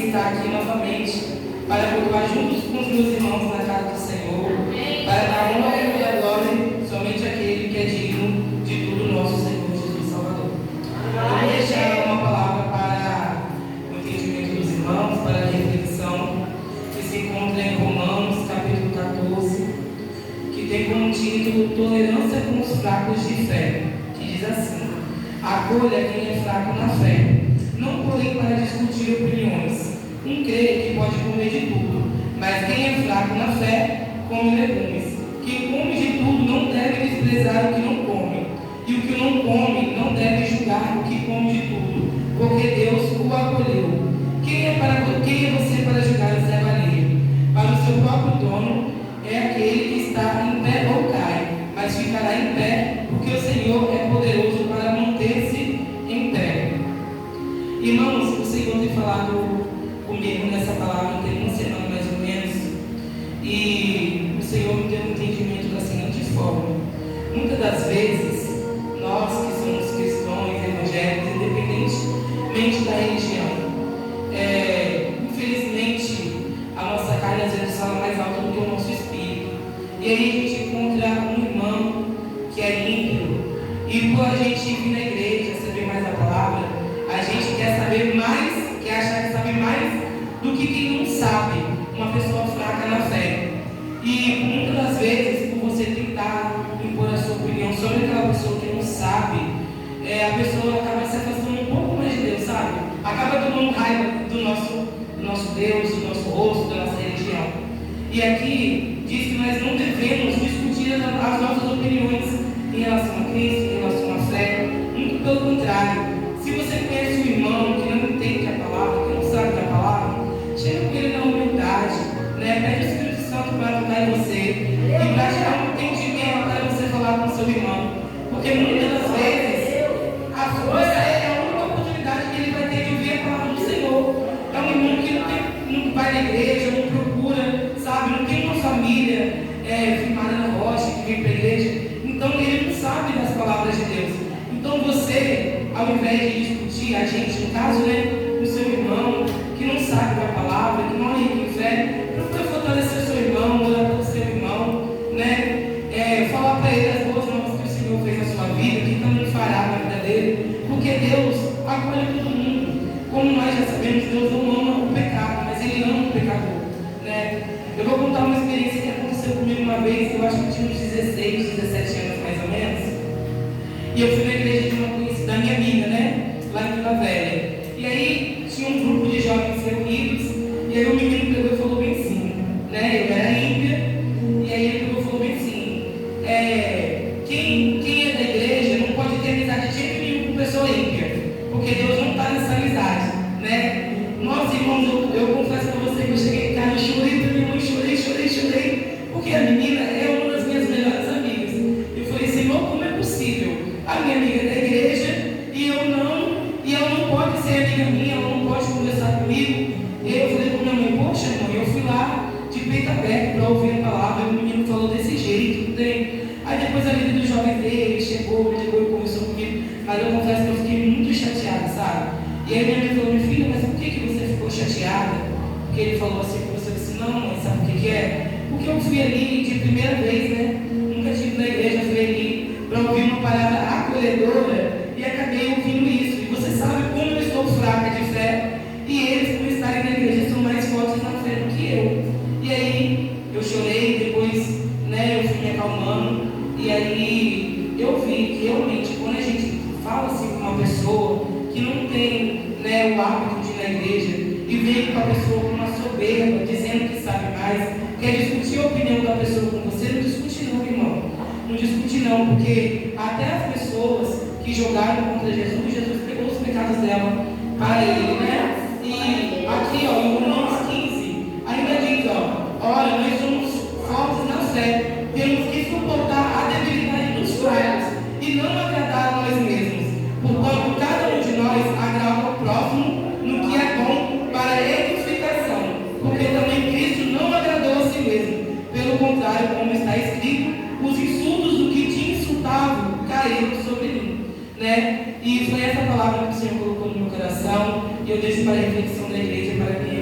estar aqui novamente para cultuar juntos com os meus irmãos na casa do Senhor, para dar honra e a glória somente àquele que é digno de tudo, nosso Senhor Jesus Salvador. Eu vou deixar uma palavra para o entendimento dos irmãos, para a reflexão, que se encontra em Romanos, capítulo 14, que tem como título Tolerância com os fracos de fé, que diz assim: acolha quem é fraco na fé, não porém para discutir opiniões. Um crê que pode comer de tudo, mas quem é fraco na fé, come legumes. Quem come de tudo não deve desprezar o que não come, e o que não come não deve julgar o que come de tudo, porque Deus o acolheu. Quem é você para julgar o servo alheio? Para o seu próprio dono é aquele que está em pé ou cai, mas ficará em pé, porque o Senhor é poderoso para manter-se em pé. Irmãos, o Senhor tem falado comigo nessa palavra tem uma semana mais ou menos, e o Senhor me deu um entendimento da seguinte forma: muitas das vezes nós que somos cristãos, evangélicos, independentemente da religião, infelizmente a nossa carne às vezes fala mais alto do que o nosso espírito, e aí a gente encontra um irmão que é ímpio, e por a gente vir na igreja saber mais a palavra, a gente quer saber mais, quer achar que sabe mais do que quem não sabe, uma pessoa fraca na fé. E muitas das vezes, por você tentar impor a sua opinião sobre aquela pessoa que não sabe, a pessoa acaba se afastando um pouco mais de Deus, sabe? Acaba tomando raiva do nosso Deus, do nosso rosto, da nossa religião. E aqui diz que nós não devemos discutir as nossas opiniões em relação a Cristo, em relação à fé. Muito pelo contrário. Se você conhece um irmão que não entende a palavra, que não sabe da palavra, chega com ele na humildade, pede o Espírito Santo para tocar em você e para te dar um entendimento para você falar com o seu irmão. Porque muitas das vezes você é a única oportunidade que ele vai ter de ouvir a palavra do Senhor. É um irmão que não vai na igreja, não procura, sabe, não tem uma família firmada na rocha, que vem para a igreja, então ele não sabe das palavras de Deus. Então você, ao invés de discutir a gente, no caso, o seu irmão, que não sabe da palavra, que não é rico em fé, procura fortalecer o seu irmão, orar pelo seu irmão, falar para ele as boas novas que o Senhor fez na sua vida, que também fará na vida dele, porque Deus acolhe todo mundo. Como nós já sabemos, Deus não ama o pecado, mas Ele ama o pecador. Eu vou contar uma experiência que aconteceu comigo uma vez, eu acho que eu tinha uns 16, 17 anos mais ou menos, e eu fui na igreja de uma conhecida, da minha amiga, lá em Vila Velha. E aí tinha um grupo de jovens reunidos, e aí o menino pegou e falou bem assim, eu era ímpia, e aí ele pegou e falou bem assim, quem é da igreja não pode ter amizade de jeito nenhum com pessoa ímpia, porque Deus não está nessa amizade, Nossa, irmãos, eu confesso para você que eu cheguei em casa, eu chorei para minha mãe, chorei, porque a menina é uma das minhas melhores amigas. Eu falei, Senhor, como é possível? A minha amiga é da igreja, e ela não pode ser amiga minha, ela não pode conversar comigo. E aí eu falei para minha mãe, poxa mãe, eu fui lá de peito aberto para ouvir a palavra, e o menino falou desse jeito, Aí depois a vida dos jovens dele chegou, me ligou e conversou comigo, mas eu confesso que eu fiquei muito chateada, sabe? E aí minha mãe falou, minha filha, mas por que você ficou chateada? Porque ele falou assim para você, eu disse, não mãe, sabe o que é? Porque eu fui ali de primeira vez, nunca tive na igreja, fui ali para ouvir uma palavra acolhedora e acabei ouvindo isso. E você sabe como eu estou fraca de fé, e eles, por estarem na igreja, são mais fortes na fé do que eu. E aí eu chorei, depois eu fui me acalmando, e aí eu vi que realmente quando a gente fala assim com uma pessoa que não tem o hábito de ir na igreja e vem com a pessoa com uma soberba, dizendo que sabe mais, quer discutir a opinião da pessoa com você, não discute não, irmão. Não discute não, porque até as pessoas que jogaram contra Jesus, Jesus pegou os pecados dela para ele, E aqui, em Romanos 15, ainda diz, olha, nós somos fortes na fé, temos que suportar a debilidade dos fracos e não agradar a nós mesmos. Portanto, cada um de nós agrada ao próximo no que é bom para a edificação, porque também Cristo não agradou a si mesmo. Pelo contrário, como está escrito, os insultos do que te insultavam caíram sobre mim. E foi essa palavra que o Senhor colocou no meu coração, e eu deixo para a reflexão da igreja, para que